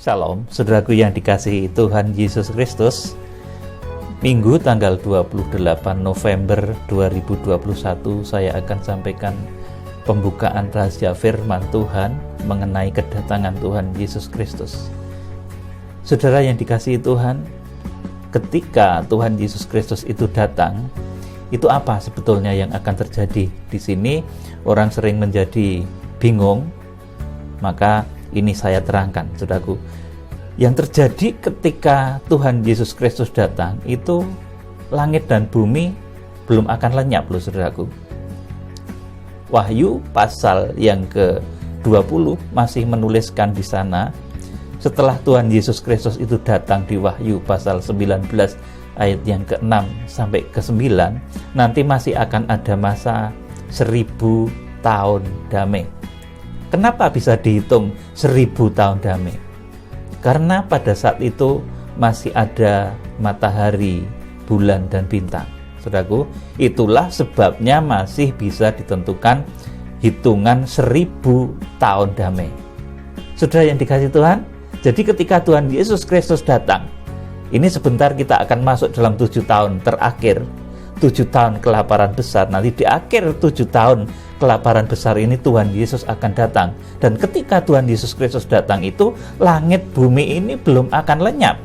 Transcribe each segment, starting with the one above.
Shalom, saudaraku yang dikasihi Tuhan Yesus Kristus. Minggu tanggal 28 November 2021 saya akan sampaikan pembukaan rahasia firman Tuhan mengenai kedatangan Tuhan Yesus Kristus. Saudara yang dikasihi Tuhan, ketika Tuhan Yesus Kristus itu datang, itu apa sebetulnya yang akan terjadi? Di sini orang sering menjadi bingung, maka ini saya terangkan, saudaraku. Yang terjadi ketika Tuhan Yesus Kristus datang, itu langit dan bumi belum akan lenyap loh, saudaraku. Wahyu pasal yang ke-20 masih menuliskan di sana, setelah Tuhan Yesus Kristus itu datang di Wahyu pasal 19 ayat yang ke-6 sampai ke-9, nanti masih akan ada masa 1000 tahun damai. Kenapa bisa dihitung 1000 tahun damai? Karena pada saat itu masih ada matahari, bulan, dan bintang. Saudaraku, itulah sebabnya masih bisa ditentukan hitungan 1000 tahun damai. Saudara yang dikasihi Tuhan, jadi ketika Tuhan Yesus Kristus datang, ini sebentar kita akan masuk dalam 7 tahun terakhir, 7 tahun kelaparan besar. Nanti di akhir 7 tahun kelaparan besar ini Tuhan Yesus akan datang. Dan ketika Tuhan Yesus Kristus datang itu, langit bumi ini belum akan lenyap.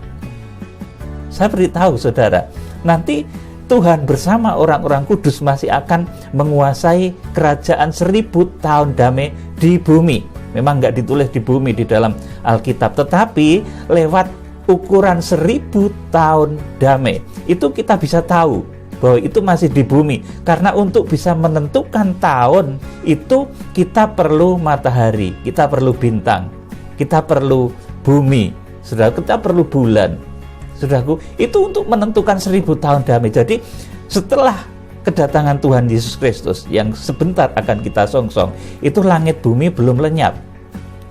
Saya beritahu saudara, nanti Tuhan bersama orang-orang kudus masih akan menguasai kerajaan 1000 tahun damai di bumi. Memang nggak ditulis di bumi di dalam Alkitab, tetapi lewat ukuran 1000 tahun damai itu kita bisa tahu bahwa itu masih di bumi. Karena untuk bisa menentukan tahun itu kita perlu matahari, kita perlu bintang, kita perlu bumi, saudara, kita perlu bulan. Saudaraku, itu untuk menentukan 1000 tahun damai. Jadi setelah kedatangan Tuhan Yesus Kristus yang sebentar akan kita songsong, itu langit bumi belum lenyap.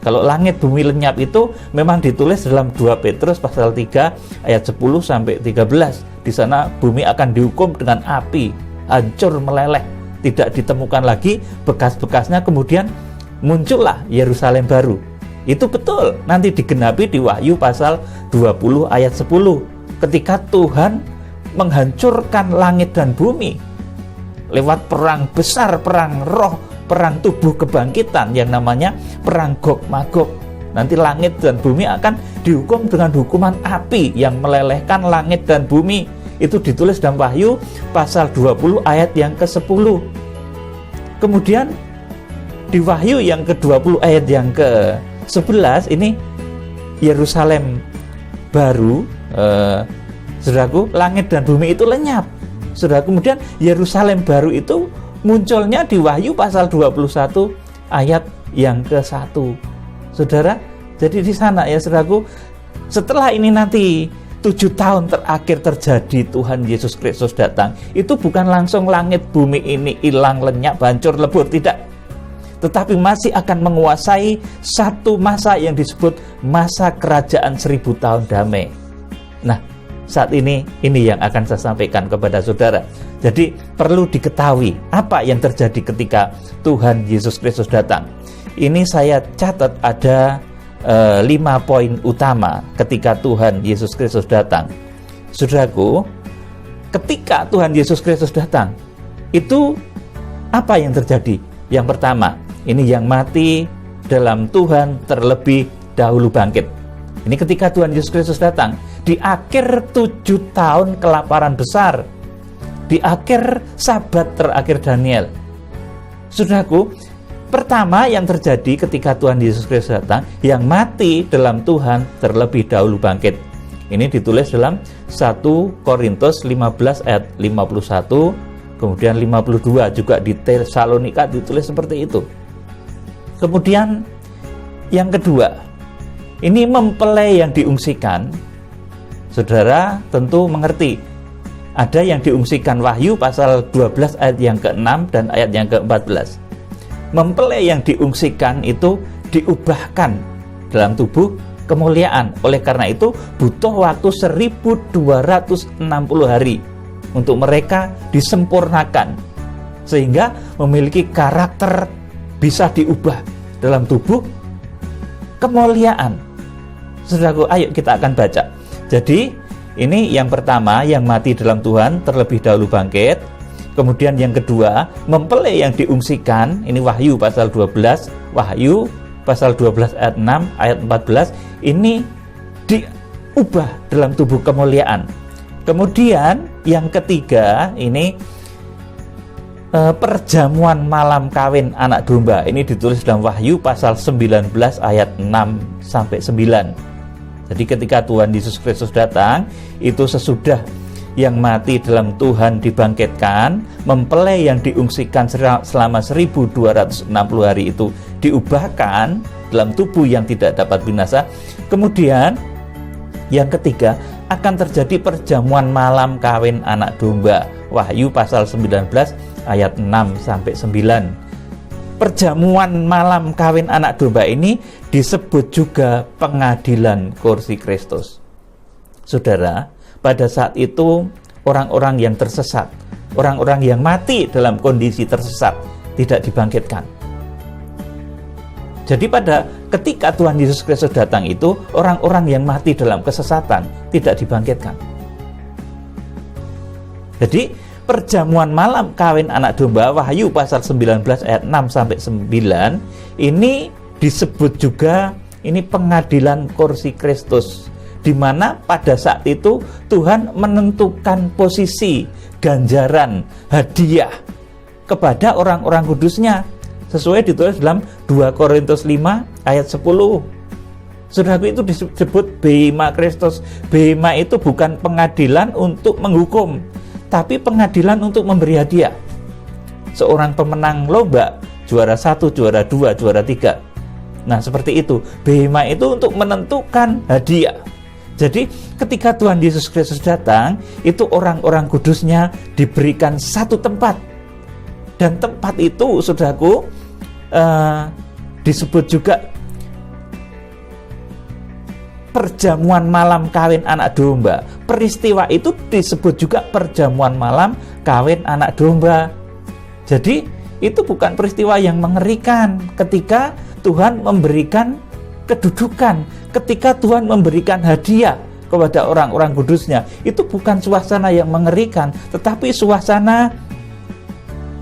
Kalau langit bumi lenyap itu memang ditulis dalam 2 Petrus pasal 3 ayat 10 sampai 13. Di sana bumi akan dihukum dengan api, hancur meleleh, tidak ditemukan lagi bekas-bekasnya, kemudian muncullah Yerusalem baru. Itu betul, nanti digenapi di Wahyu pasal 20 ayat 10. Ketika Tuhan menghancurkan langit dan bumi lewat perang besar, perang roh, perang tubuh kebangkitan yang namanya perang Gog Magog. Nanti langit dan bumi akan dihukum dengan hukuman api yang melelehkan langit dan bumi. Itu ditulis dalam Wahyu pasal 20 ayat yang ke-10. Kemudian di Wahyu yang ke-20 ayat yang ke-11 ini Yerusalem baru, saudaraku, langit dan bumi itu lenyap. Saudara, kemudian Yerusalem baru itu munculnya di Wahyu pasal 21 ayat yang ke-1. Saudara, jadi di sana ya saudaraku, setelah ini nanti 7 tahun terakhir terjadi Tuhan Yesus Kristus datang, itu bukan langsung langit bumi ini hilang, lenyap, hancur, lebur, tidak. Tetapi masih akan menguasai satu masa yang disebut masa kerajaan 1000 tahun damai. Nah, saat ini yang akan saya sampaikan kepada saudara. Jadi perlu diketahui apa yang terjadi ketika Tuhan Yesus Kristus datang. Ini saya catat ada 5 poin utama ketika Tuhan Yesus Kristus datang. Saudaraku, ketika Tuhan Yesus Kristus datang, itu apa yang terjadi? Yang pertama, ini yang mati dalam Tuhan terlebih dahulu bangkit. Ini ketika Tuhan Yesus Kristus datang di akhir 7 tahun kelaparan besar, di akhir sabat terakhir Daniel. Saudaraku, pertama yang terjadi ketika Tuhan Yesus Kristus datang, yang mati dalam Tuhan terlebih dahulu bangkit. Ini ditulis dalam 1 Korintus 15 ayat 51, kemudian 52 juga di Tesalonika ditulis seperti itu. Kemudian yang kedua, ini mempelai yang diungsikan. Saudara tentu mengerti, ada yang diungsikan Wahyu pasal 12 ayat yang ke-6 dan ayat yang ke-14. Mempelai yang diungsikan itu diubahkan dalam tubuh kemuliaan. Oleh karena itu butuh waktu 1260 hari untuk mereka disempurnakan, sehingga memiliki karakter bisa diubah dalam tubuh kemuliaan. Saudaraku, ayo kita akan baca. Jadi ini yang pertama, yang mati dalam Tuhan terlebih dahulu bangkit. Kemudian yang kedua, mempelai yang diungsikan. Ini Wahyu pasal 12, Wahyu pasal 12 ayat 6, ayat 14. Ini diubah dalam tubuh kemuliaan. Kemudian yang ketiga, ini perjamuan malam kawin anak domba. Ini ditulis dalam Wahyu pasal 19 ayat 6 sampai 9. Jadi ketika Tuhan Yesus Kristus datang, itu sesudah yang mati dalam Tuhan dibangkitkan, mempelai yang diungsikan selama 1260 hari itu diubahkan dalam tubuh yang tidak dapat binasa. Kemudian yang ketiga, akan terjadi perjamuan malam kawin anak domba. Wahyu pasal 19 ayat 6 sampai 9. Perjamuan malam kawin anak domba ini disebut juga pengadilan kursi Kristus. Saudara, pada saat itu orang-orang yang tersesat, orang-orang yang mati dalam kondisi tersesat tidak dibangkitkan. Jadi ketika Tuhan Yesus Kristus datang itu, orang-orang yang mati dalam kesesatan tidak dibangkitkan. Jadi perjamuan malam kawin anak domba, Wahyu pasal 19 ayat 6 sampai 9, ini disebut juga ini pengadilan kursi Kristus, di mana pada saat itu Tuhan menentukan posisi ganjaran hadiah kepada orang-orang kudusnya, sesuai ditulis dalam 2 Korintus 5 ayat 10. Saudaraku, itu disebut bema Kristus. Bema itu bukan pengadilan untuk menghukum, tapi pengadilan untuk memberi hadiah. Seorang pemenang lomba, juara 1, juara 2, juara 3. Nah, seperti itu. Bema itu untuk menentukan hadiah. Jadi ketika Tuhan Yesus Kristus datang, itu orang-orang kudusnya diberikan satu tempat. Dan tempat itu, saudaraku, disebut juga perjamuan malam kawin anak domba. Peristiwa itu disebut juga perjamuan malam kawin anak domba. Jadi itu bukan peristiwa yang mengerikan ketika Tuhan memberikan kedudukan, ketika Tuhan memberikan hadiah kepada orang-orang kudusnya. Itu bukan suasana yang mengerikan, tetapi suasana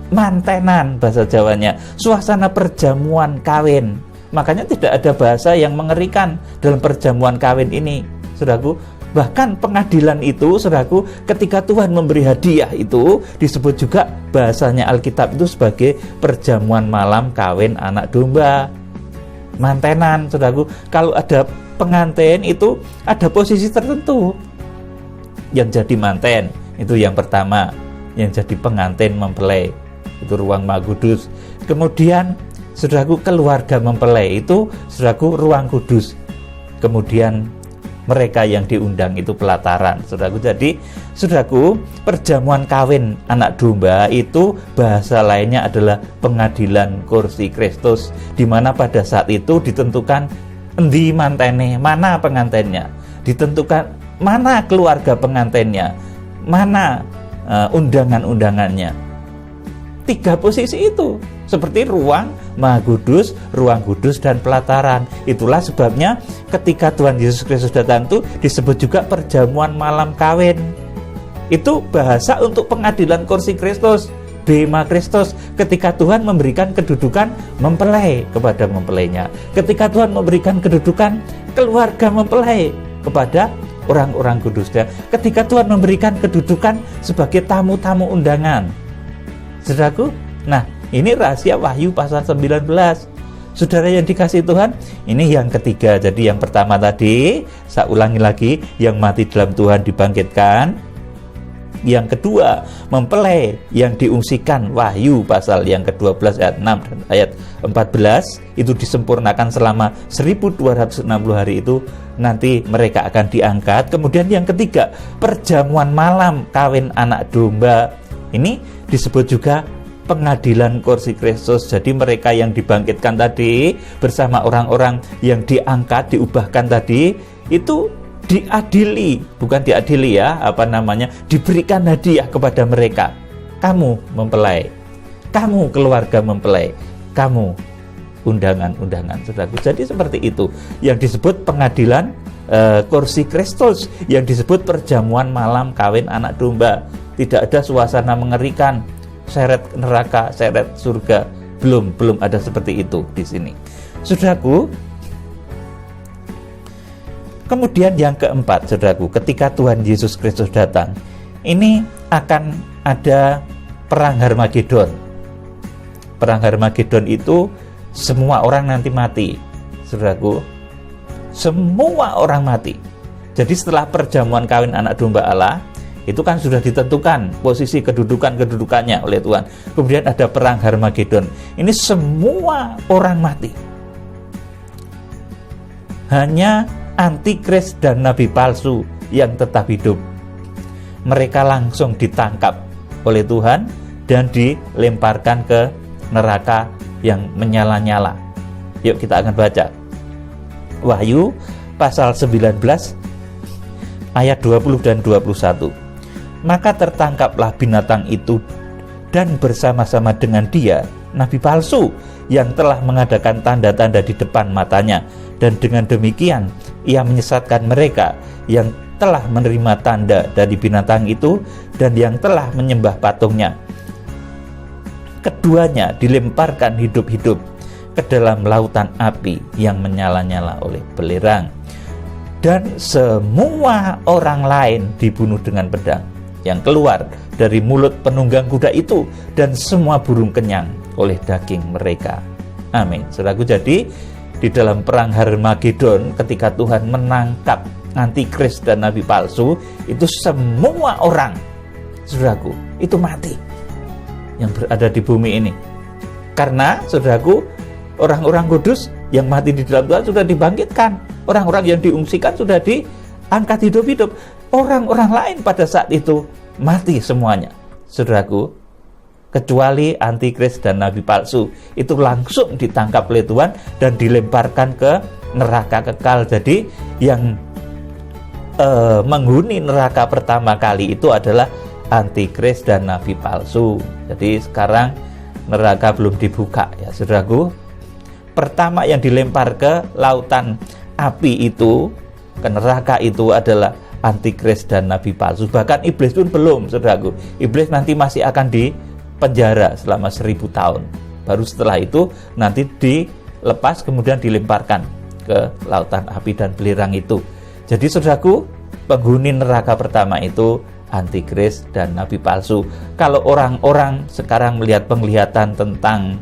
mantenan, bahasa Jawanya, suasana perjamuan kawin. Makanya tidak ada bahasa yang mengerikan dalam perjamuan kawin ini, saudaraku. Bahkan pengadilan itu, saudaraku, ketika Tuhan memberi hadiah itu disebut juga bahasanya Alkitab itu sebagai perjamuan malam kawin anak domba. Mantenan, saudaraku. Kalau ada pengantin itu ada posisi tertentu. Yang jadi manten itu yang pertama, yang jadi pengantin mempelai itu ruang Maha Kudus. Kemudian saudaraku, keluarga mempelai itu saudaraku ruang kudus. Kemudian mereka yang diundang itu pelataran, saudaraku. Jadi saudaraku, perjamuan kawin anak domba itu bahasa lainnya adalah pengadilan kursi Kristus, di mana pada saat itu ditentukan endi mantene, mana pengantinnya, ditentukan mana keluarga pengantinnya, mana undangan-undangannya. 3 posisi itu, seperti ruang Maha Kudus, ruang kudus, dan pelataran. Itulah sebabnya ketika Tuhan Yesus Kristus datang itu disebut juga perjamuan malam kawin. Itu bahasa untuk pengadilan kursi Kristus, bema Kristus, ketika Tuhan memberikan kedudukan mempelai kepada mempelainya, ketika Tuhan memberikan kedudukan keluarga mempelai kepada orang-orang kudusnya, ketika Tuhan memberikan kedudukan sebagai tamu-tamu undangan. Saudaraku, nah ini rahasia Wahyu pasal 19. Saudara yang dikasihi Tuhan, ini yang ketiga. Jadi yang pertama tadi, saya ulangi lagi, yang mati dalam Tuhan dibangkitkan. Yang kedua, mempelai yang diungsikan, Wahyu pasal yang ke-12 ayat 6 dan ayat 14, itu disempurnakan selama 1260 hari itu, nanti mereka akan diangkat. Kemudian yang ketiga, perjamuan malam kawin anak domba. Ini disebut juga pengadilan kursi Kristus. Jadi mereka yang dibangkitkan tadi bersama orang-orang yang diangkat, diubahkan tadi, itu diadili, bukan diadili ya, diberikan hadiah kepada mereka. Kamu mempelai, kamu keluarga mempelai, kamu undangan-undangan, saudaraku. Jadi seperti itu yang disebut pengadilan kursi Kristus yang disebut perjamuan malam kawin anak domba. Tidak ada suasana mengerikan, seret neraka, seret surga. Belum ada seperti itu di sini, saudaraku. Kemudian yang keempat, saudaraku, ketika Tuhan Yesus Kristus datang, ini akan ada perang Harmagedon. Perang Harmagedon itu semua orang nanti mati, saudaraku. Semua orang mati. Jadi setelah perjamuan kawin anak domba Allah, itu kan sudah ditentukan posisi kedudukannya oleh Tuhan. Kemudian ada perang Harmagedon. Ini semua orang mati. Hanya antikris dan nabi palsu yang tetap hidup. Mereka langsung ditangkap oleh Tuhan dan dilemparkan ke neraka yang menyala-nyala. Yuk kita akan baca Wahyu pasal 19 ayat 20 dan 21. Maka tertangkaplah binatang itu dan bersama-sama dengan dia nabi palsu yang telah mengadakan tanda-tanda di depan matanya, dan dengan demikian ia menyesatkan mereka yang telah menerima tanda dari binatang itu dan yang telah menyembah patungnya. Keduanya dilemparkan hidup-hidup ke dalam lautan api yang menyala-nyala oleh belerang, dan semua orang lain dibunuh dengan pedang yang keluar dari mulut penunggang kuda itu, dan semua burung kenyang oleh daging mereka. Amin. Saudaraku, jadi di dalam perang Harmagedon, ketika Tuhan menangkap antikris dan nabi palsu, itu semua orang, saudaraku, itu mati yang berada di bumi ini. Karena, saudaraku, orang-orang kudus yang mati di dalam Tuhan sudah dibangkitkan. Orang-orang yang diungsikan sudah diangkat hidup-hidup. Orang-orang lain pada saat itu mati semuanya, saudaraku, kecuali antikris dan nabi palsu. Itu langsung ditangkap oleh Tuhan dan dilemparkan ke neraka kekal. Jadi yang menghuni neraka pertama kali itu adalah antikris dan nabi palsu. Jadi sekarang neraka belum dibuka, ya saudaraku. Pertama yang dilempar ke lautan api itu, ke neraka itu adalah antikris dan nabi palsu. Bahkan iblis pun belum, saudaraku. Iblis nanti masih akan dipenjara selama 1000 tahun. Baru setelah itu nanti dilepas, kemudian dilemparkan ke lautan api dan belerang itu. Jadi saudaraku, penghuni neraka pertama itu antikris dan nabi palsu. Kalau orang-orang sekarang melihat penglihatan tentang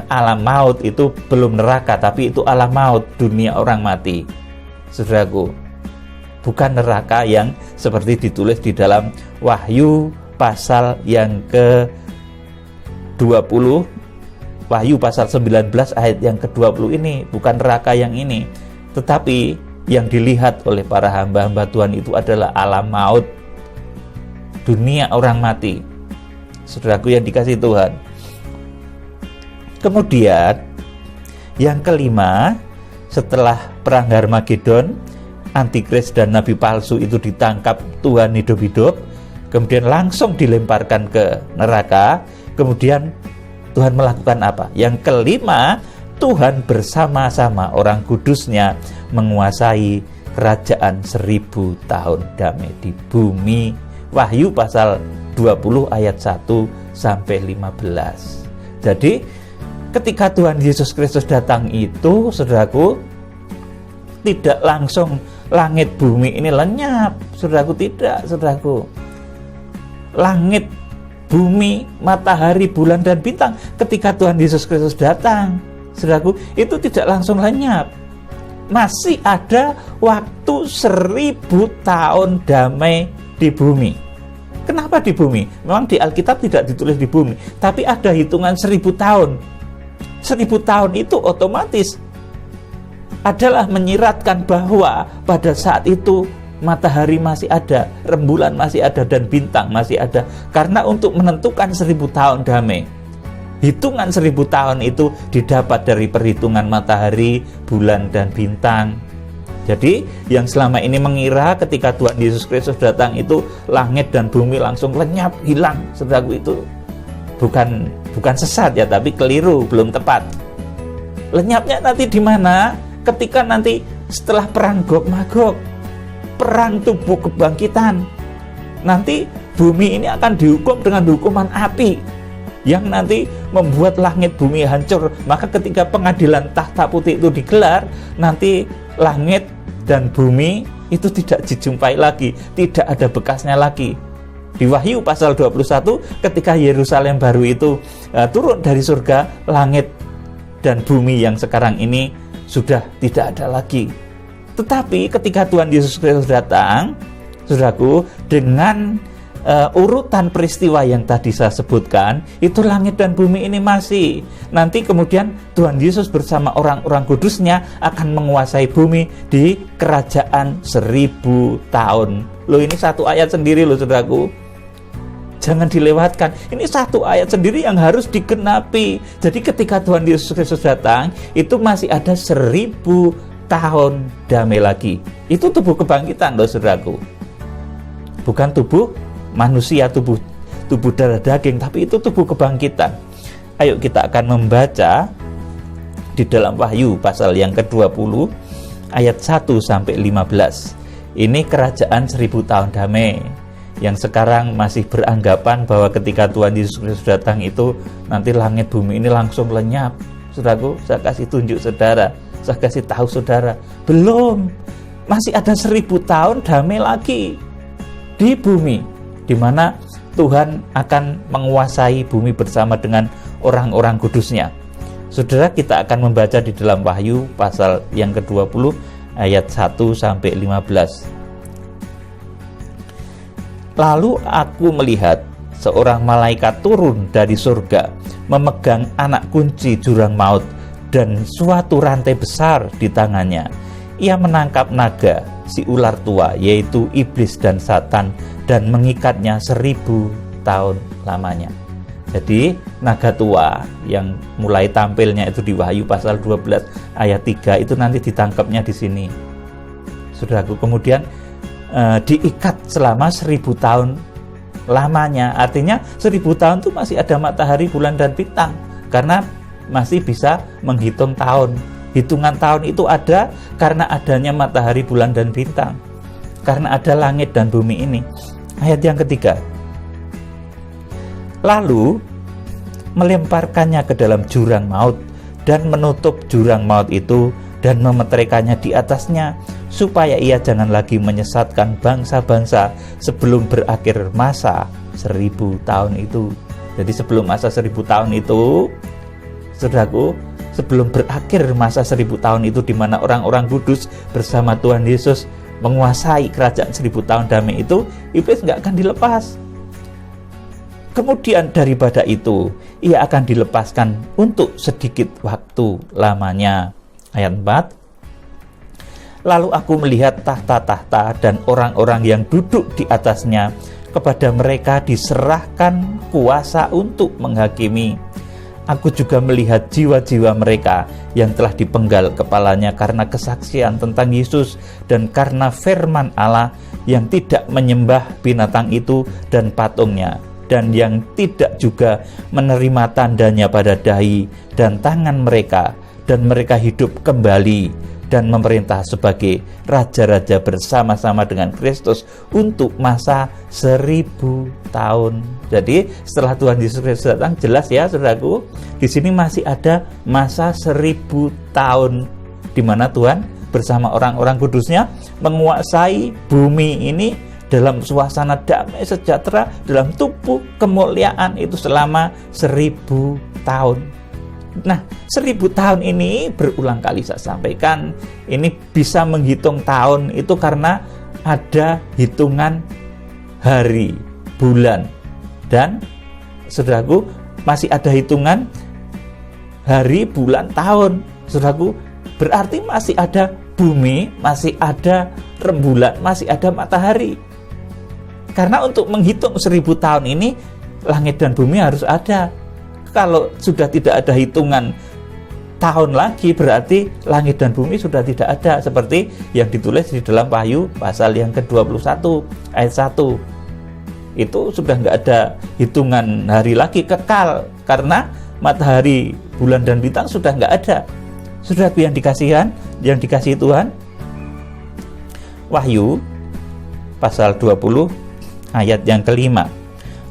alam maut, itu belum neraka, tapi itu alam maut, dunia orang mati, saudaraku. Bukan neraka yang seperti ditulis di dalam Wahyu pasal yang ke-20, Wahyu pasal 19 ayat yang ke-20 ini. Bukan neraka yang ini, tetapi yang dilihat oleh para hamba-hamba Tuhan itu adalah alam maut, dunia orang mati, saudaraku yang dikasihi Tuhan. Kemudian yang kelima, setelah perang Harmagedon, antikris dan nabi palsu itu ditangkap Tuhan hidup-hidup, kemudian langsung dilemparkan ke neraka. Kemudian Tuhan melakukan apa? Yang kelima, Tuhan bersama-sama orang kudusnya menguasai kerajaan 1000 tahun damai di bumi. Wahyu pasal 20 ayat 1 sampai 15. Jadi ketika Tuhan Yesus Kristus datang itu, saudaraku, tidak langsung langit bumi ini lenyap, saudaraku, tidak, saudaraku. Langit, bumi, matahari, bulan dan bintang ketika Tuhan Yesus Kristus datang, saudaraku, itu tidak langsung lenyap. Masih ada waktu 1000 tahun damai di bumi. Kenapa di bumi? Memang di Alkitab tidak ditulis di bumi, tapi ada hitungan 1000 tahun. 1000 tahun itu otomatis adalah menyiratkan bahwa pada saat itu matahari masih ada, rembulan masih ada, dan bintang masih ada. Karena untuk menentukan 1000 tahun damai, hitungan 1000 tahun itu didapat dari perhitungan matahari, bulan, dan bintang. Jadi yang selama ini mengira ketika Tuhan Yesus Kristus datang itu langit dan bumi langsung lenyap, hilang, saudaraku, itu bukan sesat ya, tapi keliru, belum tepat. Lenyapnya nanti di mana? Ketika nanti setelah perang Gog Magog, perang tubuh kebangkitan, nanti bumi ini akan dihukum dengan hukuman api yang nanti membuat langit bumi hancur. Maka ketika pengadilan tahta putih itu digelar, nanti langit dan bumi itu tidak dijumpai lagi, tidak ada bekasnya lagi. Di Wahyu pasal 21, ketika Yerusalem baru itu turun dari surga, langit dan bumi yang sekarang ini sudah tidak ada lagi. Tetapi ketika Tuhan Yesus Kristus datang, saudaraku, dengan urutan peristiwa yang tadi saya sebutkan, itu langit dan bumi ini masih. Nanti kemudian Tuhan Yesus bersama orang-orang kudusnya akan menguasai bumi di kerajaan 1000 tahun. Loh, ini satu ayat sendiri loh, saudaraku. Jangan dilewatkan. Ini satu ayat sendiri yang harus digenapi. Jadi ketika Tuhan Yesus Kristus datang, itu masih ada 1000 tahun damai lagi. Itu tubuh kebangkitan loh, saudaraku. Bukan tubuh manusia, tubuh darah daging, tapi itu tubuh kebangkitan. Ayo kita akan membaca di dalam Wahyu pasal yang ke-20 ayat 1 sampai 15. Ini kerajaan 1000 tahun damai yang sekarang masih beranggapan bahwa ketika Tuhan Yesus Kristus datang itu nanti langit bumi ini langsung lenyap. Saudaraku, saya kasih tunjuk saudara, saya kasih tahu saudara, belum. Masih ada 1000 tahun damai lagi di bumi, di mana Tuhan akan menguasai bumi bersama dengan orang-orang kudusnya. Saudara, kita akan membaca di dalam Wahyu pasal yang ke-20 ayat 1 sampai 15. Lalu aku melihat seorang malaikat turun dari surga, memegang anak kunci jurang maut dan suatu rantai besar di tangannya. Ia menangkap naga, si ular tua, yaitu iblis dan Satan, dan mengikatnya 1000 tahun lamanya. Jadi naga tua yang mulai tampilnya itu di Wahyu pasal 12 ayat 3 itu nanti ditangkapnya di sini, saudaraku. Kemudian diikat selama 1000 tahun lamanya. Artinya 1000 tahun itu masih ada matahari, bulan, dan bintang, karena masih bisa menghitung tahun. Hitungan tahun itu ada karena adanya matahari, bulan, dan bintang, karena ada langit dan bumi ini. Ayat yang ketiga, lalu melemparkannya ke dalam jurang maut dan menutup jurang maut itu dan memeteraikannya di atasnya, supaya ia jangan lagi menyesatkan bangsa-bangsa sebelum berakhir masa 1000 tahun itu. Jadi sebelum masa 1000 tahun itu, saudaraku, sebelum berakhir masa 1000 tahun itu, di mana orang-orang kudus bersama Tuhan Yesus menguasai kerajaan 1000 tahun damai itu, iblis nggak akan dilepas. Kemudian daripada itu, ia akan dilepaskan untuk sedikit waktu lamanya. Ayat 4, lalu aku melihat tahta-tahta dan orang-orang yang duduk di atasnya. Kepada mereka diserahkan kuasa untuk menghakimi. Aku juga melihat jiwa-jiwa mereka yang telah dipenggal kepalanya karena kesaksian tentang Yesus dan karena firman Allah, yang tidak menyembah binatang itu dan patungnya, dan yang tidak juga menerima tandanya pada dahi dan tangan mereka, dan mereka hidup kembali dan memerintah sebagai raja-raja bersama-sama dengan Kristus untuk masa 1000 tahun. Jadi setelah Tuhan Yesus Kristus datang, jelas ya saudaraku, di sini masih ada masa 1000 tahun di mana Tuhan bersama orang-orang kudusnya menguasai bumi ini dalam suasana damai sejahtera, dalam tubuh kemuliaan itu selama 1000 tahun. Nah, 1000 tahun ini berulang kali saya sampaikan, ini bisa menghitung tahun itu karena ada hitungan hari, bulan, dan saudaraku masih ada hitungan hari, bulan, tahun. Saudaraku, berarti masih ada bumi, masih ada rembulan, masih ada matahari. Karena untuk menghitung 1000 tahun ini, langit dan bumi harus ada. Kalau sudah tidak ada hitungan tahun lagi, berarti langit dan bumi sudah tidak ada, seperti yang ditulis di dalam Wahyu pasal yang ke-21 ayat 1. Itu sudah nggak ada hitungan hari lagi, kekal, karena matahari, bulan, dan bintang sudah nggak ada. Saudara yang dikasihi Tuhan, Wahyu pasal 20 ayat yang kelima.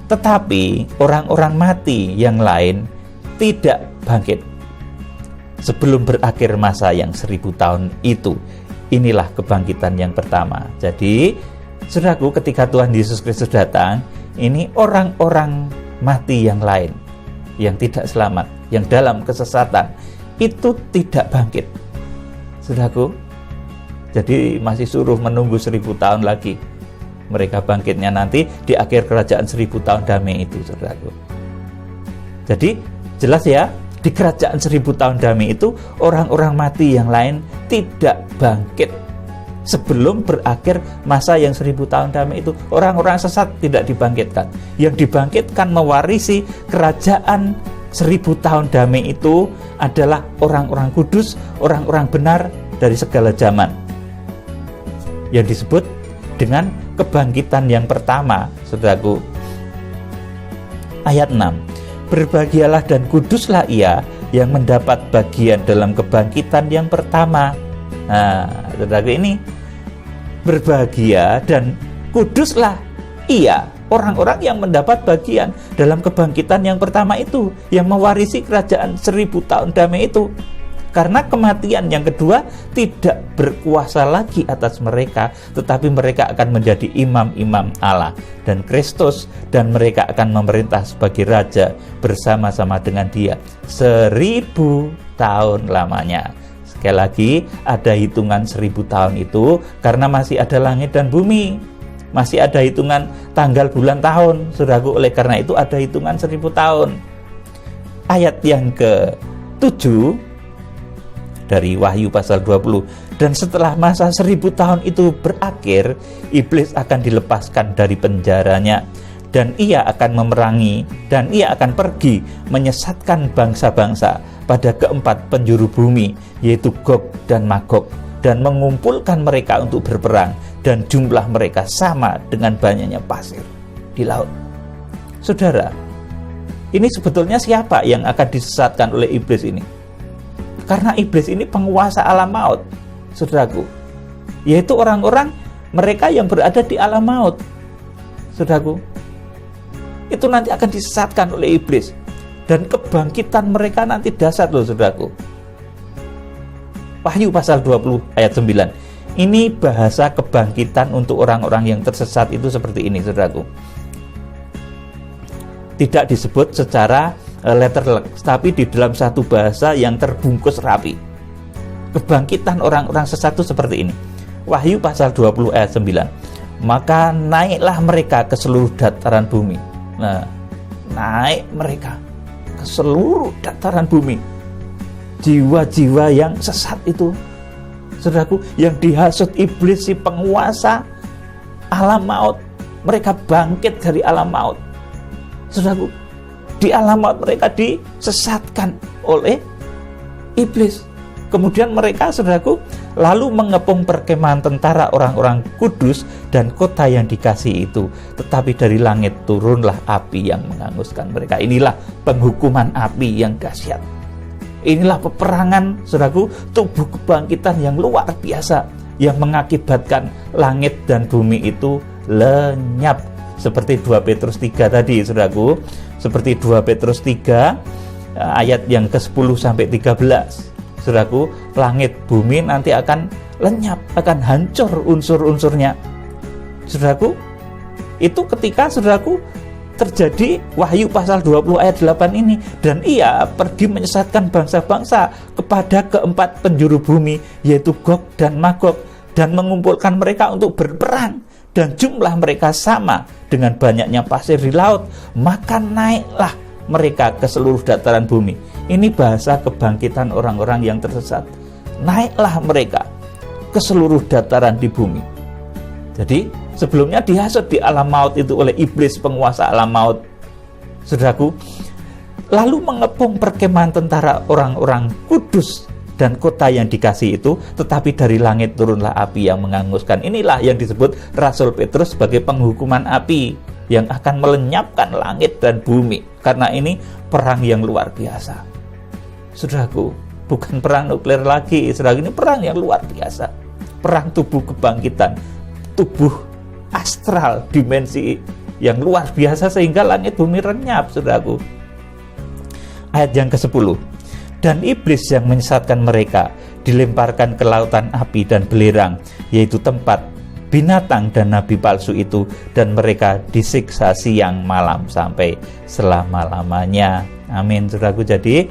Tetapi orang-orang mati yang lain tidak bangkit sebelum berakhir masa yang 1000 tahun itu. Inilah kebangkitan yang pertama. Jadi, saudaraku, ketika Tuhan Yesus Kristus datang, ini orang-orang mati yang lain, yang tidak selamat, yang dalam kesesatan, itu tidak bangkit. Saudaraku, jadi masih suruh menunggu 1000 tahun lagi. Mereka bangkitnya nanti di akhir kerajaan 1000 tahun damai itu, saudaraku. Jadi jelas ya, di kerajaan 1000 tahun damai itu orang-orang mati yang lain tidak bangkit sebelum berakhir masa yang 1000 tahun damai itu. Orang-orang sesat tidak dibangkitkan. Yang dibangkitkan mewarisi kerajaan 1000 tahun damai itu adalah orang-orang kudus, orang-orang benar dari segala zaman, yang disebut dengan kebangkitan yang pertama, saudaraku. Ayat 6, berbahagialah dan kuduslah ia yang mendapat bagian dalam kebangkitan yang pertama. Nah, saudaraku, ini berbahagia dan kuduslah ia, orang-orang yang mendapat bagian dalam kebangkitan yang pertama itu, yang mewarisi kerajaan 1000 tahun damai itu. Karena kematian yang kedua tidak berkuasa lagi atas mereka, tetapi mereka akan menjadi imam-imam Allah dan Kristus, dan mereka akan memerintah sebagai raja bersama-sama dengan Dia 1000 tahun lamanya. Sekali lagi, ada hitungan 1000 tahun itu karena masih ada langit dan bumi, masih ada hitungan tanggal, bulan, tahun, saudaraku. Oleh karena itu ada hitungan 1000 tahun. Ayat yang ke-7 dari Wahyu pasal 20, dan setelah masa 1000 tahun itu berakhir, iblis akan dilepaskan dari penjaranya, dan ia akan memerangi, dan ia akan pergi menyesatkan bangsa-bangsa pada keempat penjuru bumi, yaitu Gog dan Magog, dan mengumpulkan mereka untuk berperang, dan jumlah mereka sama dengan banyaknya pasir di laut. Saudara, ini sebetulnya siapa yang akan disesatkan oleh iblis ini? Karena iblis ini penguasa alam maut, saudaraku, yaitu orang-orang mereka yang berada di alam maut, saudaraku. Itu nanti akan disesatkan oleh iblis, dan kebangkitan mereka nanti dahsyat loh, saudaraku. Wahyu pasal 20 ayat 9. Ini bahasa kebangkitan untuk orang-orang yang tersesat itu seperti ini, saudaraku. Tidak disebut secara letterless, tapi di dalam satu bahasa yang terbungkus rapi. Kebangkitan orang-orang sesat itu seperti ini. Wahyu pasal 20 ayat 9. Maka naiklah mereka ke seluruh dataran bumi. Nah, naik mereka ke seluruh dataran bumi. Jiwa-jiwa yang sesat itu, saudaraku, yang dihasut iblis, si penguasa alam maut, mereka bangkit dari alam maut, saudaraku. Di alam maut mereka disesatkan oleh iblis. Kemudian mereka, saudaraku, lalu mengepung perkemahan tentara orang-orang kudus dan kota yang dikasihi itu. Tetapi dari langit turunlah api yang menghanguskan mereka. Inilah penghukuman api yang dahsyat. Inilah peperangan, saudaraku, tubuh kebangkitan yang luar biasa, yang mengakibatkan langit dan bumi itu lenyap. Seperti 2 Petrus 3 tadi, saudaraku. Seperti 2 Petrus 3 ayat yang ke-10 sampai 13. Saudaraku, langit bumi nanti akan lenyap, akan hancur unsur-unsurnya. Saudaraku, itu ketika, saudaraku, terjadi Wahyu pasal 20 ayat 8 ini. Dan ia pergi menyesatkan bangsa-bangsa kepada keempat penjuru bumi, yaitu Gog dan Magog, dan mengumpulkan mereka untuk berperang, dan jumlah mereka sama dengan banyaknya pasir di laut. Maka naiklah mereka ke seluruh dataran bumi. Ini bahasa kebangkitan orang-orang yang tersesat. Naiklah mereka ke seluruh dataran di bumi. Jadi sebelumnya dihasut di alam maut itu oleh iblis, penguasa alam maut, saudaraku. Lalu mengepung perkemahan tentara orang-orang kudus dan kota yang dikasih itu, tetapi dari langit turunlah api yang menghanguskan. Inilah yang disebut Rasul Petrus sebagai penghukuman api yang akan melenyapkan langit dan bumi. Karena ini perang yang luar biasa, saudaraku. Bukan perang nuklir lagi, saudara, ini perang yang luar biasa. perang tubuh kebangkitan, tubuh astral, dimensi yang luar biasa sehingga langit bumi renyap, saudaraku. Ayat yang ke-10, dan iblis yang menyesatkan mereka dilemparkan ke lautan api dan belerang, yaitu tempat binatang dan nabi palsu itu, dan mereka disiksa siang malam sampai selama-lamanya. Amin, saudaraku. Jadi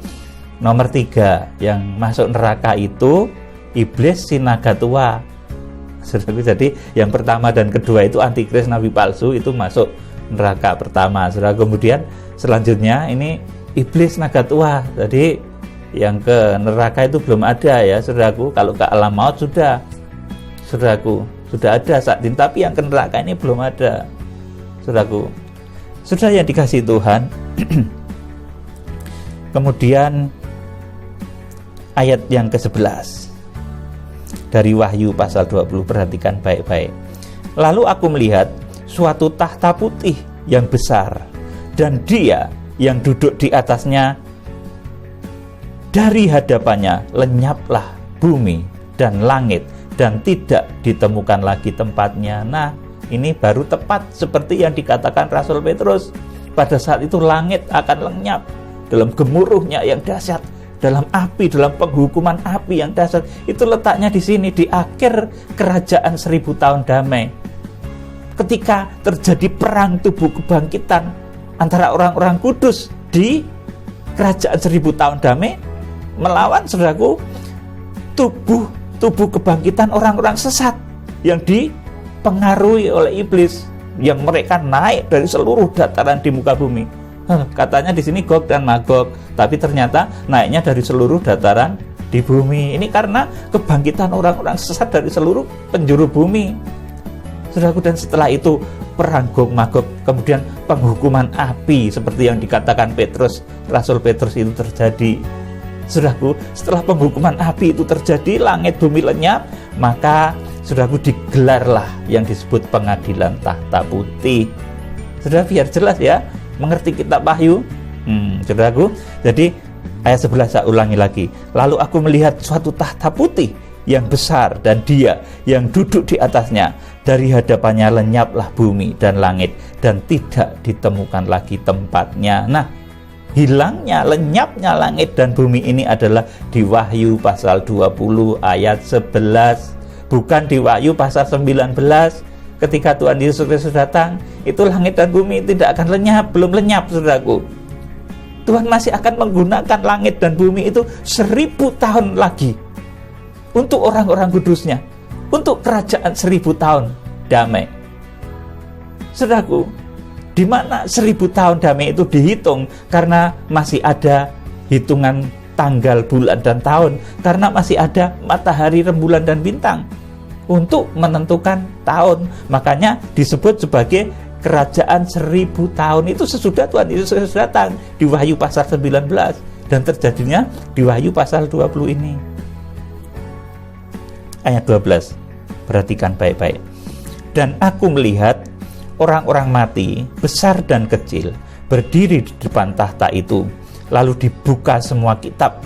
nomor 3 yang masuk neraka itu iblis, si naga tua, saudaraku. Jadi yang pertama dan kedua itu antikris, nabi palsu, itu masuk neraka pertama, saudara. Kemudian selanjutnya ini iblis, naga tua. Jadi yang ke neraka itu belum ada ya, saudaraku. Kalau ke alam maut sudah, saudaraku, sudah ada saat ini, tapi yang ke neraka ini belum ada, saudaraku. Saudara yang dikasihi Tuhan, kemudian ayat yang ke-11 dari Wahyu pasal 20, perhatikan baik-baik. Lalu aku melihat suatu tahta putih yang besar, dan Dia yang duduk di atasnya, dari hadapannya lenyaplah bumi dan langit, dan tidak ditemukan lagi tempatnya. Nah, ini baru tepat seperti yang dikatakan Rasul Petrus. Pada saat itu langit akan lenyap dalam gemuruhnya yang dahsyat, dalam api, dalam penghukuman api yang dahsyat. Itu letaknya di sini, di akhir kerajaan 1000 tahun damai. Ketika terjadi perang tubuh kebangkitan antara orang-orang kudus di kerajaan 1000 tahun damai melawan, saudaraku, tubuh kebangkitan orang-orang sesat yang dipengaruhi oleh iblis, yang mereka naik dari seluruh dataran di muka bumi. Katanya di sini Gog dan Magog, tapi ternyata naiknya dari seluruh dataran di bumi. Ini karena kebangkitan orang-orang sesat dari seluruh penjuru bumi, saudaraku. Dan setelah itu perang Gog Magog, kemudian penghukuman api seperti yang dikatakan Rasul Petrus itu terjadi, saudaraku. Setelah penghukuman api itu terjadi, langit bumi lenyap, maka saudaraku digelarlah yang disebut pengadilan tahta putih. Saudara, biar jelas ya, mengerti kitab Wahyu, saudaraku. Jadi ayat 11 saya ulangi lagi. Lalu aku melihat suatu tahta putih yang besar, dan Dia yang duduk di atasnya, dari hadapannya lenyaplah bumi dan langit, dan tidak ditemukan lagi tempatnya. Nah, hilangnya, lenyapnya langit dan bumi ini adalah di Wahyu pasal 20 ayat 11, bukan di Wahyu pasal 19. Ketika Tuhan Yesus Kristus datang, itu langit dan bumi tidak akan lenyap, belum lenyap, saudaraku. Tuhan masih akan menggunakan langit dan bumi itu 1000 tahun lagi untuk orang-orang kudusnya, untuk kerajaan 1000 tahun damai, saudaraku. Di mana 1000 tahun damai itu dihitung karena masih ada hitungan tanggal, bulan, dan tahun, karena masih ada matahari, rembulan, dan bintang untuk menentukan tahun. Makanya disebut sebagai kerajaan 1000 tahun. Itu sesudah Tuhan Yesus datang di Wahyu pasal 19, dan terjadinya di Wahyu pasal 20 ini. Ayat 12, perhatikan baik-baik. Dan aku melihat orang-orang mati, besar dan kecil, berdiri di depan tahta itu. Lalu dibuka semua kitab,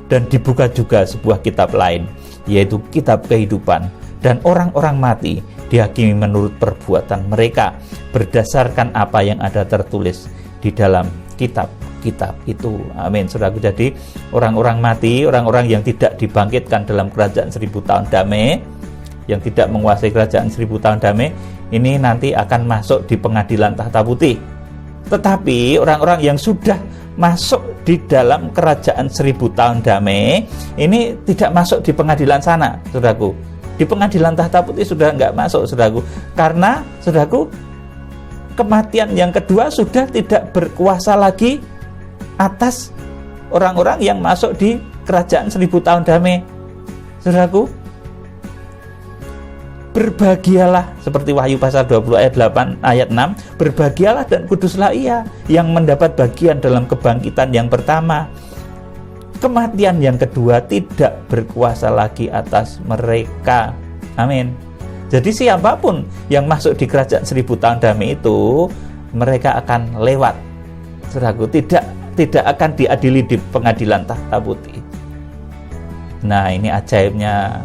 dan dibuka juga sebuah kitab lain, yaitu kitab kehidupan. Dan orang-orang mati dihakimi menurut perbuatan mereka, berdasarkan apa yang ada tertulis di dalam kitab-kitab itu. Amin, saudaraku. Jadi orang-orang mati, orang-orang yang tidak dibangkitkan dalam kerajaan 1000 tahun damai, yang tidak menguasai kerajaan 1000 tahun damai, ini nanti akan masuk di pengadilan tahta putih. Tetapi orang-orang yang sudah masuk di dalam kerajaan 1000 tahun damai, ini tidak masuk di pengadilan sana, saudaraku. Di pengadilan tahta putih sudah nggak masuk, saudaraku. Karena, saudaraku, kematian yang kedua sudah tidak berkuasa lagi atas orang-orang yang masuk di kerajaan 1000 tahun damai, saudaraku. Berbahagialah, seperti Wahyu pasal 20 ayat 8 ayat 6, berbahagialah dan kuduslah ia yang mendapat bagian dalam kebangkitan yang pertama. Kematian yang kedua tidak berkuasa lagi atas mereka. Amin. Jadi siapapun yang masuk di kerajaan 1000 tahun damai itu, mereka akan lewat, saudaraku, tidak akan diadili di pengadilan tahta putih. Nah, ini ajaibnya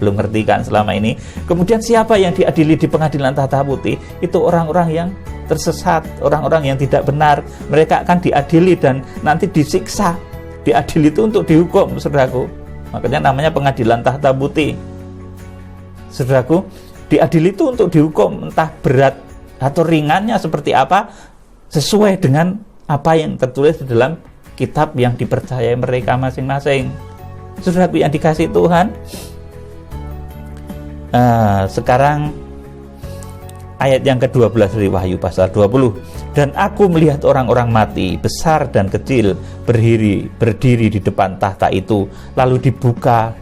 belum ngerti kan selama ini. Kemudian siapa yang diadili di pengadilan tahta putih? Itu orang-orang yang tersesat, orang-orang yang tidak benar. Mereka akan diadili dan nanti disiksa. Diadili itu untuk dihukum, saudaraku. Makanya namanya pengadilan tahta putih. Saudaraku, diadili itu untuk dihukum, entah berat atau ringannya seperti apa, sesuai dengan apa yang tertulis di dalam kitab yang dipercayai mereka masing-masing. Saudaraku yang dikasih Tuhan, sekarang ayat yang ke-12 dari Wahyu pasal 20. Dan aku melihat orang-orang mati, besar dan kecil, berdiri di depan tahta itu. Lalu dibuka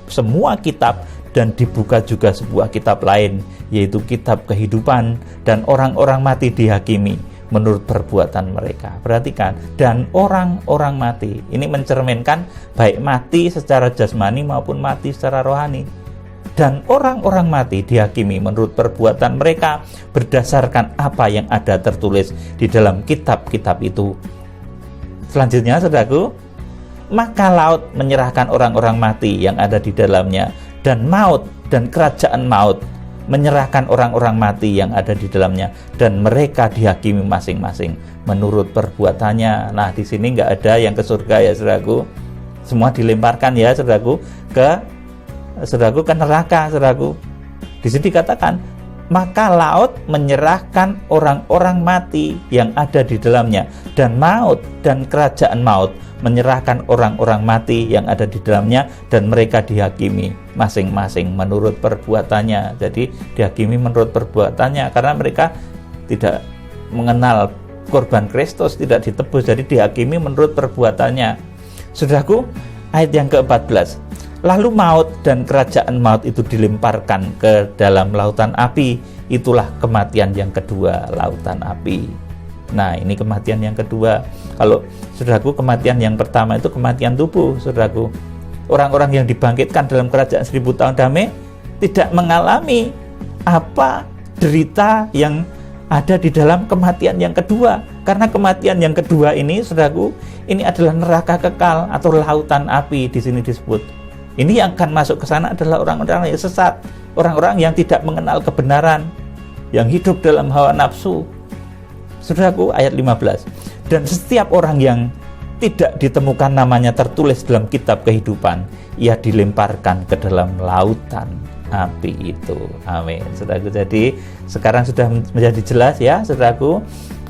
semua kitab, dan dibuka juga sebuah kitab lain, yaitu kitab kehidupan, dan orang-orang mati dihakimi menurut perbuatan mereka. Perhatikan, dan orang-orang mati. Ini mencerminkan baik mati secara jasmani maupun mati secara rohani. Dan orang-orang mati dihakimi menurut perbuatan mereka berdasarkan apa yang ada tertulis di dalam kitab-kitab itu. Selanjutnya, saudaraku, maka laut menyerahkan orang-orang mati yang ada di dalamnya, dan maut dan kerajaan maut menyerahkan orang-orang mati yang ada di dalamnya, dan mereka dihakimi masing-masing menurut perbuatannya. Nah, di sini nggak ada yang ke surga ya, saudaraku. Semua dilemparkan ya, saudaraku, ke neraka, saudaraku. Di sini dikatakan, maka laut menyerahkan orang-orang mati yang ada di dalamnya, dan maut dan kerajaan maut menyerahkan orang-orang mati yang ada di dalamnya, dan mereka dihakimi masing-masing menurut perbuatannya. Jadi dihakimi menurut perbuatannya karena mereka tidak mengenal korban Kristus, tidak ditebus, jadi dihakimi menurut perbuatannya. Saudaraku, ayat yang ke-14. Lalu maut dan kerajaan maut itu dilemparkan ke dalam lautan api. Itulah kematian yang kedua, lautan api. Nah, ini kematian yang kedua. Kalau saudaraku, kematian yang pertama itu kematian tubuh, saudaraku. Orang-orang yang dibangkitkan dalam kerajaan 1000 tahun damai tidak mengalami apa derita yang ada di dalam kematian yang kedua. Karena kematian yang kedua ini, saudaraku, ini adalah neraka kekal atau lautan api di sini disebut. Ini yang akan masuk ke sana adalah orang-orang yang sesat, orang-orang yang tidak mengenal kebenaran, yang hidup dalam hawa nafsu. Saudaraku, ayat 15. Dan setiap orang yang tidak ditemukan namanya tertulis dalam kitab kehidupan, ia dilemparkan ke dalam lautan api itu. Amin. Saudaraku, jadi sekarang sudah menjadi jelas ya, saudaraku,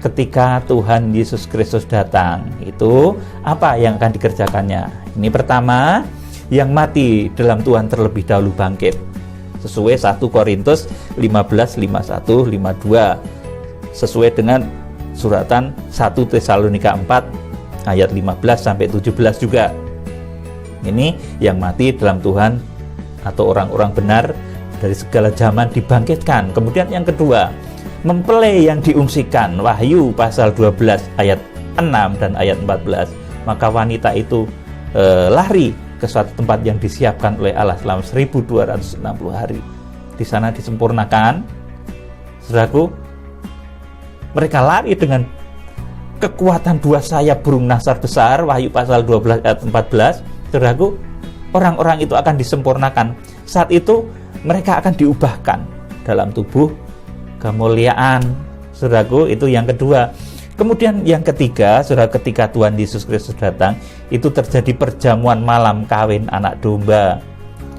ketika Tuhan Yesus Kristus datang, itu apa yang akan dikerjakannya? Ini pertama, yang mati dalam Tuhan terlebih dahulu bangkit. Sesuai 1 Korintus 15, 51, 52. Sesuai dengan suratan 1 Tesalonika 4 ayat 15 sampai 17 juga. Ini yang mati dalam Tuhan atau orang-orang benar dari segala zaman dibangkitkan. Kemudian yang kedua, mempelai yang diungsikan. Wahyu pasal 12 ayat 6 dan ayat 14. Maka wanita itu lari ke suatu tempat yang disiapkan oleh Allah selama 1260 hari. Di sana disempurnakan, saudaraku, mereka lari dengan kekuatan dua sayap burung nasar besar. Wahyu pasal 12 ayat 14. Saudaraku, orang-orang itu akan disempurnakan. Saat itu mereka akan diubahkan dalam tubuh kemuliaan. Saudaraku, itu yang kedua. Kemudian yang ketiga, saudara, ketika Tuhan Yesus Kristus datang, itu terjadi perjamuan malam kawin anak domba.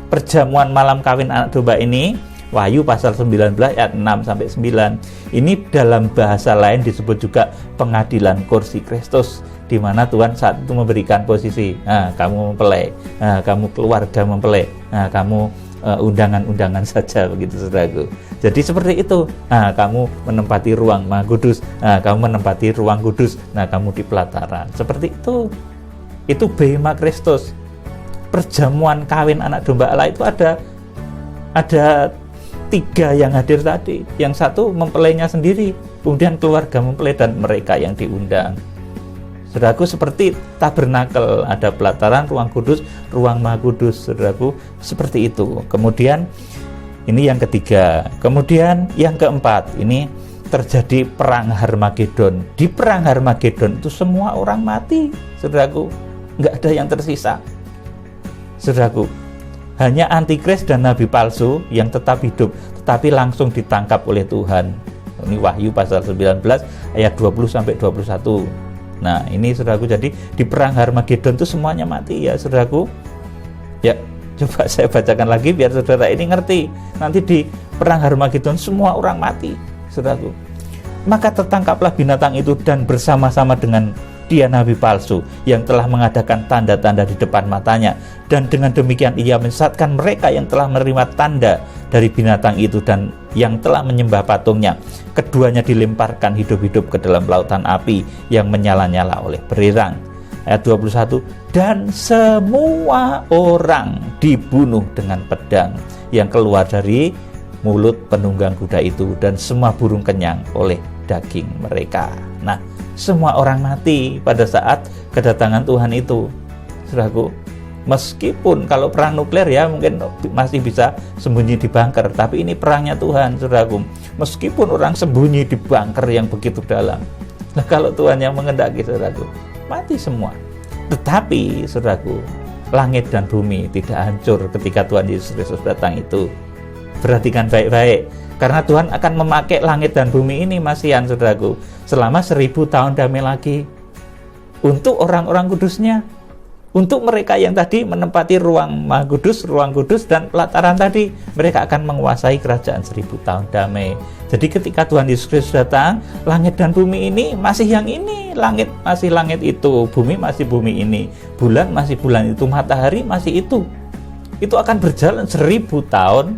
Perjamuan malam kawin anak domba ini, Wahyu pasal 19 ayat 6 sampai 9. Ini dalam bahasa lain disebut juga pengadilan kursi Kristus, di mana Tuhan saat itu memberikan posisi. Nah, kamu mempelai, nah, kamu keluarga mempelai, nah, kamu undangan-undangan saja, begitu saudaraku. Jadi seperti itu. Nah, kamu menempati ruang Maha Kudus, nah, kamu menempati ruang kudus, nah, kamu di pelataran. Seperti itu. Itu bema Kristus. Perjamuan kawin anak domba Allah itu ada 3 yang hadir tadi. Yang satu mempelainya sendiri, kemudian keluarga mempelai dan mereka yang diundang. Saudaraku, seperti tabernakel, ada pelataran, ruang kudus, ruang Maha Kudus, saudaraku, seperti itu. Kemudian ini yang ketiga. Kemudian yang keempat, ini terjadi perang Harmagedon. Di perang Harmagedon itu semua orang mati, saudaraku, nggak ada yang tersisa. Saudaraku, Hanya antikris dan nabi palsu yang tetap hidup, tetapi langsung ditangkap oleh Tuhan. Ini Wahyu pasal 19 ayat 20-21. Nah, ini saudaraku, jadi di perang Harmagedon itu semuanya mati ya saudaraku. Ya, coba saya bacakan lagi biar saudara ini ngerti. Nanti di perang Harmagedon semua orang mati, saudaraku. Maka tertangkaplah binatang itu dan bersama-sama dengan dia nabi palsu yang telah mengadakan tanda-tanda di depan matanya, dan dengan demikian ia menyesatkan mereka yang telah menerima tanda dari binatang itu dan yang telah menyembah patungnya. Keduanya dilemparkan hidup-hidup ke dalam lautan api yang menyala-nyala oleh belerang. Ayat 21, dan semua orang dibunuh dengan pedang yang keluar dari mulut penunggang kuda itu, dan semua burung kenyang oleh daging mereka. Nah, semua orang mati pada saat kedatangan Tuhan itu, saudaraku. Meskipun kalau perang nuklir ya mungkin masih bisa sembunyi di bunker, tapi ini perangnya Tuhan, saudaraku. Meskipun orang sembunyi di bunker yang begitu dalam, nah kalau Tuhan yang mengendaki, saudaraku, mati semua. Tetapi, saudaraku, langit dan bumi tidak hancur ketika Tuhan Yesus Kristus datang itu. Perhatikan baik-baik, karena Tuhan akan memakai langit dan bumi ini, masihan, saudaraku, selama 1000 tahun damai lagi untuk orang-orang kudusnya, untuk mereka yang tadi menempati ruang Maha Kudus, ruang kudus dan pelataran tadi, mereka akan menguasai kerajaan 1000 tahun damai. Jadi ketika Tuhan Yesus Kristus datang, langit dan bumi ini masih yang ini, langit masih langit itu, bumi masih bumi ini, bulan masih bulan itu, matahari masih itu akan berjalan 1000 tahun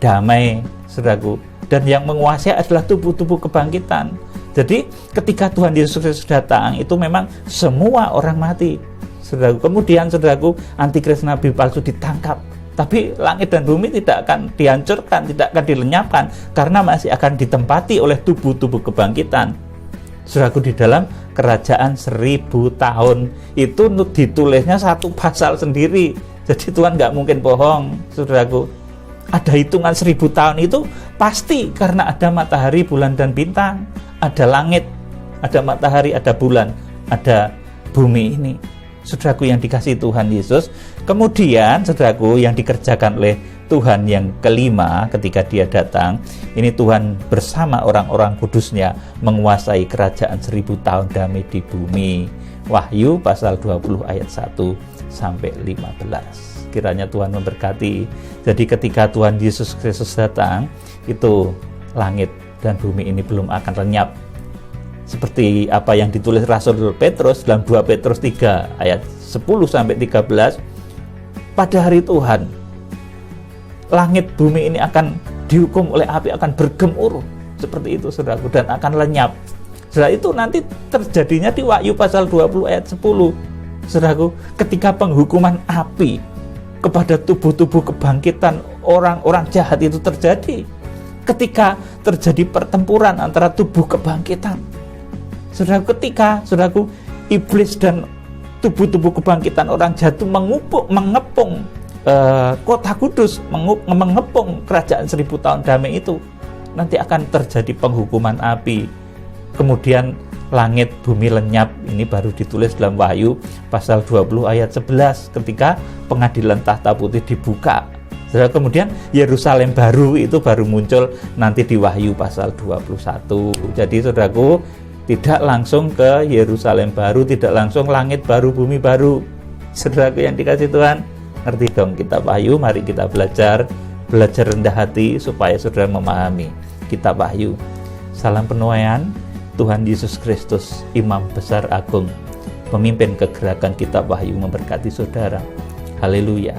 damai, saudaraku. Dan yang menguasai adalah tubuh-tubuh kebangkitan. Jadi ketika Tuhan Yesus Kristus datang, itu memang semua orang mati, saudaraku. Kemudian, saudaraku, antikris nabi palsu ditangkap, tapi langit dan bumi tidak akan dihancurkan, tidak akan dilenyapkan, karena masih akan ditempati oleh tubuh-tubuh kebangkitan, saudaraku. Di dalam kerajaan 1000 tahun itu ditulisnya satu pasal sendiri. Jadi Tuhan nggak mungkin bohong, saudaraku. Ada hitungan 1000 tahun itu pasti, karena ada matahari, bulan, dan bintang. Ada langit, ada matahari, ada bulan, ada bumi ini, saudaraku, yang dikasih Tuhan Yesus. Kemudian, saudaraku, yang dikerjakan oleh Tuhan yang kelima ketika dia datang, ini Tuhan bersama orang-orang kudusnya menguasai kerajaan 1000 tahun damai di bumi. Wahyu pasal 20 ayat 1-15. Kiranya Tuhan memberkati. Jadi ketika Tuhan Yesus Kristus datang, itu langit dan bumi ini belum akan lenyap. Seperti apa yang ditulis Rasul Petrus dalam 2 Petrus 3 ayat 10-13. Pada hari Tuhan, langit bumi ini akan dihukum oleh api, akan bergemuruh. Seperti itu, saudaraku, dan akan lenyap. Setelah itu nanti terjadinya di Wahyu pasal 20 ayat 10. Saudaraku, ketika penghukuman api kepada tubuh-tubuh kebangkitan orang-orang jahat itu terjadi, ketika terjadi pertempuran antara tubuh kebangkitan, saudaraku, ketika, saudaraku, iblis dan tubuh-tubuh kebangkitan orang jahat itu mengepung kota kudus, mengepung kerajaan 1000 tahun damai itu, nanti akan terjadi penghukuman api. Kemudian langit bumi lenyap. Ini baru ditulis dalam Wahyu pasal 20 ayat 11 ketika pengadilan tahta putih dibuka. Kemudian Yerusalem baru itu baru muncul nanti di Wahyu pasal 21. Jadi, saudaraku, tidak langsung ke Yerusalem baru, tidak langsung langit baru, bumi baru. Saudaraku yang dikasih Tuhan, ngerti dong kitab Wahyu. Mari kita belajar rendah hati supaya saudara memahami kitab Wahyu. Salam penuaian. Tuhan Yesus Kristus, Imam Besar Agung, pemimpin kegerakan kitab Wahyu, memberkati saudara. Haleluya.